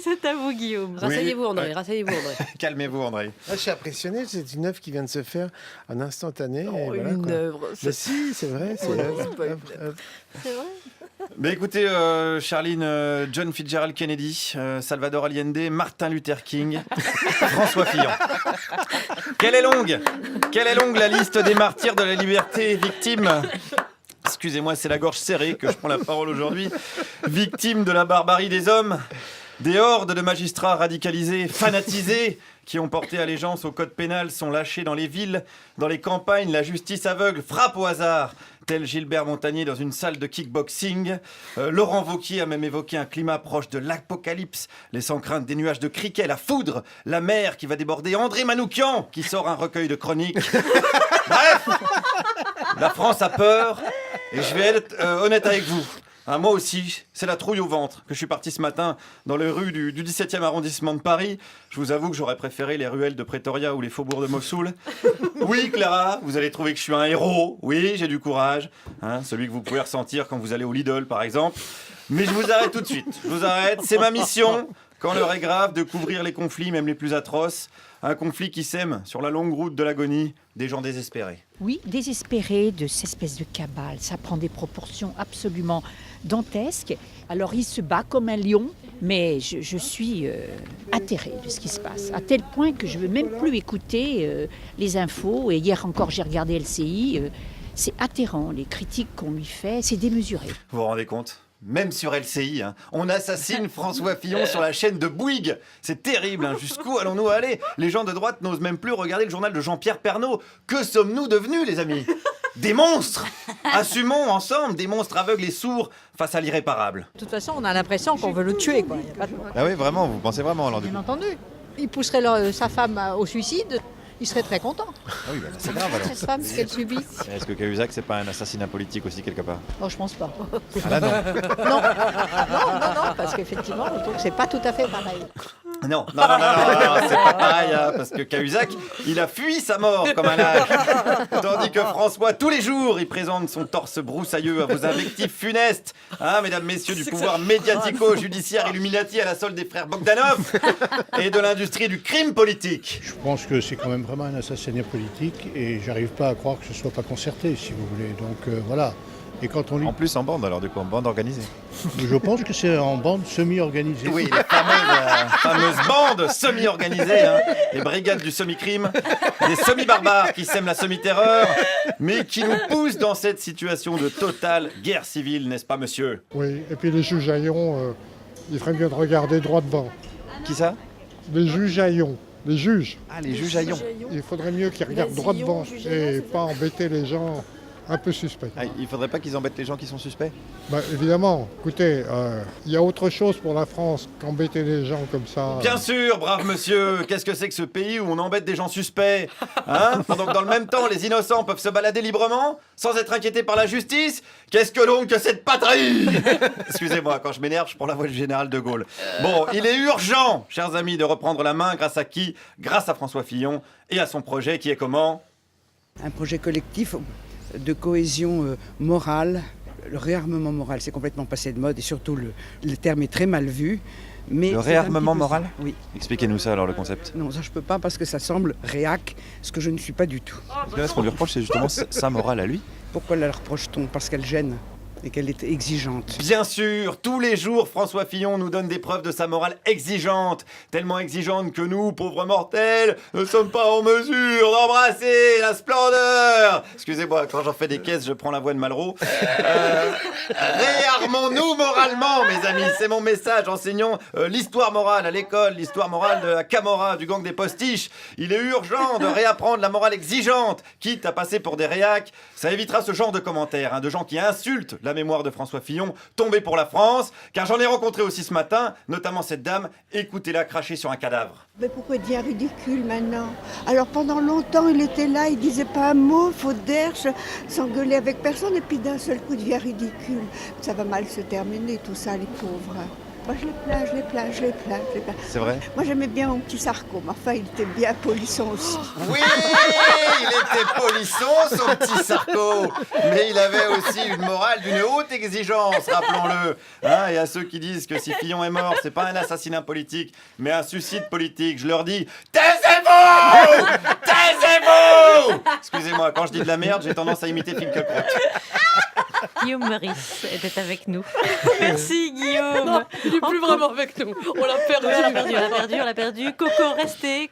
C'est à vous, Guillaume. Rasseyez-vous, André. Rasseyez-vous, André. Calmez-vous, André. Je suis impressionné, c'est une œuvre qui vient de se faire en instantané. Oh, et voilà, une quoi. œuvre. Mais si, c'est vrai, c'est Oh, l'œuvre. c'est pas une Œuvre. C'est vrai. Mais écoutez, Charline, John Fitzgerald Kennedy, Salvador Allende, Martin Luther King, François Fillon. Quelle est longue la liste des martyrs de la liberté, victimes. Excusez-moi, c'est la gorge serrée que je prends la parole aujourd'hui. Victimes de la barbarie des hommes, des hordes de magistrats radicalisés, fanatisés, qui ont porté allégeance au code pénal, sont lâchés dans les villes, dans les campagnes, la justice aveugle frappe au hasard, tel Gilbert Montagnier dans une salle de kickboxing. Laurent Wauquiez a même évoqué un climat proche de l'apocalypse, laissant craindre des nuages de criquets, la foudre, la mer qui va déborder. André Manoukian qui sort un recueil de chroniques. Bref, la France a peur, et je vais être honnête avec vous. Moi aussi, c'est la trouille au ventre que je suis parti ce matin dans les rues du 17e arrondissement de Paris. Je vous avoue que j'aurais préféré les ruelles de Pretoria ou les faubourgs de Mossoul. Oui, Clara, vous allez trouver que je suis un héros. Oui, j'ai du courage. Celui que vous pouvez ressentir quand vous allez au Lidl, par exemple. Mais je vous arrête tout de suite. Je vous arrête. C'est ma mission, quand l'heure est grave, de couvrir les conflits, même les plus atroces. Un conflit qui sème sur la longue route de l'agonie des gens désespérés. Oui, désespéré de cette espèce de cabale. Ça prend des proportions absolument dantesques. Alors il se bat comme un lion, mais je suis atterrée de ce qui se passe. À tel point que je ne veux même plus écouter les infos. Et hier encore, j'ai regardé LCI. C'est atterrant, les critiques qu'on lui fait, c'est démesuré. Vous vous rendez compte ? Même sur LCI, on assassine François Fillon sur la chaîne de Bouygues. C'est terrible, jusqu'où allons-nous aller ? Les gens de droite n'osent même plus regarder le journal de Jean-Pierre Pernaut. Que sommes-nous devenus, les amis ? Des monstres ! Assumons ensemble des monstres aveugles et sourds face à l'irréparable. De toute façon, on a l'impression qu'on veut le tuer, quoi. Y a pas de... Ah oui, vraiment, vous pensez vraiment alors du Bien coup. entendu. Il pousserait sa femme au suicide, il serait très content. Ah oui, bah, c'est grave alors. Cette femme, ce qu'elle subit. Est-ce que Cahuzac, c'est pas un assassinat politique aussi quelque part? Oh, je pense pas. Ah là non. Non, parce qu'effectivement, je trouve que c'est pas tout à fait pareil. Non, c'est pas pareil, parce que Cahuzac, il a fui sa mort comme un lâche. Tandis que François, tous les jours, il présente son torse broussailleux à vos invectives funestes. Mesdames, messieurs du pouvoir médiatico-judiciaire Illuminati à la solde des frères Bogdanov et de l'industrie du crime politique. Je pense que c'est quand même vraiment un assassinat politique et j'arrive pas à croire que ce soit pas concerté, si vous voulez. Donc voilà. Et quand on lit... En plus en bande alors du coup, en bande organisée. Je pense que c'est en bande semi-organisée. Oui, les fameuses bandes semi-organisées, les brigades du semi-crime, des semi-barbares qui sèment la semi-terreur, mais qui nous poussent dans cette situation de totale guerre civile, n'est-ce pas, monsieur ? Oui, et puis les juges Haillon, il ferait mieux de regarder droit devant. Qui ça? Les juges Haillon, les juges. Ah, les juges Haillon. Il faudrait mieux qu'ils regardent droit devant et pas embêter les gens un peu suspects. Ah, il faudrait pas qu'ils embêtent les gens qui sont suspects? Évidemment, écoutez, il y a autre chose pour la France qu'embêter les gens comme ça. Bien sûr, brave monsieur, qu'est-ce que c'est que ce pays où on embête des gens suspects, pendant que dans le même temps, les innocents peuvent se balader librement, sans être inquiétés par la justice? Qu'est-ce que donc que cette patrie? Excusez-moi, quand je m'énerve, je prends la voix du général de Gaulle. Bon, il est urgent, chers amis, de reprendre la main, grâce à qui? Grâce à François Fillon et à son projet qui est comment? Un projet collectif de cohésion morale. Le réarmement moral, c'est complètement passé de mode et surtout le terme est très mal vu. Mais le réarmement moral? Oui. Expliquez-nous ça alors, le concept. Non, ça je peux pas parce que ça semble réac, ce que je ne suis pas du tout. Parce que là, ce qu'on lui reproche, c'est justement sa morale à lui. Pourquoi la reproche-t-on? Parce qu'elle gêne et qu'elle est exigeante. Bien sûr, tous les jours, François Fillon nous donne des preuves de sa morale exigeante, tellement exigeante que nous, pauvres mortels, ne sommes pas en mesure d'embrasser la splendeur. Excusez-moi, quand j'en fais des caisses, je prends la voix de Malraux. Réarmons-nous moralement, mes amis, c'est mon message. Enseignons l'histoire morale à l'école, l'histoire morale de la Camorra, du gang des postiches. Il est urgent de réapprendre la morale exigeante, quitte à passer pour des réacs. Ça évitera ce genre de commentaires, de gens qui insultent la mémoire de François Fillon, tombé pour la France, car j'en ai rencontré aussi ce matin, notamment cette dame, écoutez-la cracher sur un cadavre. Mais pourquoi il devient ridicule maintenant? Alors pendant longtemps il était là, il disait pas un mot, faute d'air, s'engueulait avec personne et puis d'un seul coup il devient ridicule. Ça va mal se terminer tout ça, les pauvres. Moi, je les plains. C'est vrai? Moi, j'aimais bien mon petit Sarko, mais enfin, il était bien polisson aussi. Oui, il était polisson, son petit Sarko. Mais il avait aussi une morale d'une haute exigence, rappelons-le. Hein, et à ceux qui disent que si Fillon est mort, c'est pas un assassinat politique, mais un suicide politique, je leur dis taisez-vous! Taisez-vous! Excusez-moi, quand je dis de la merde, j'ai tendance à imiter Finkielkraut. Guillaume Meurice était avec nous. Merci Guillaume. Non, il n'est plus vraiment avec nous. On l'a perdu. On l'a perdu. Coco, restez.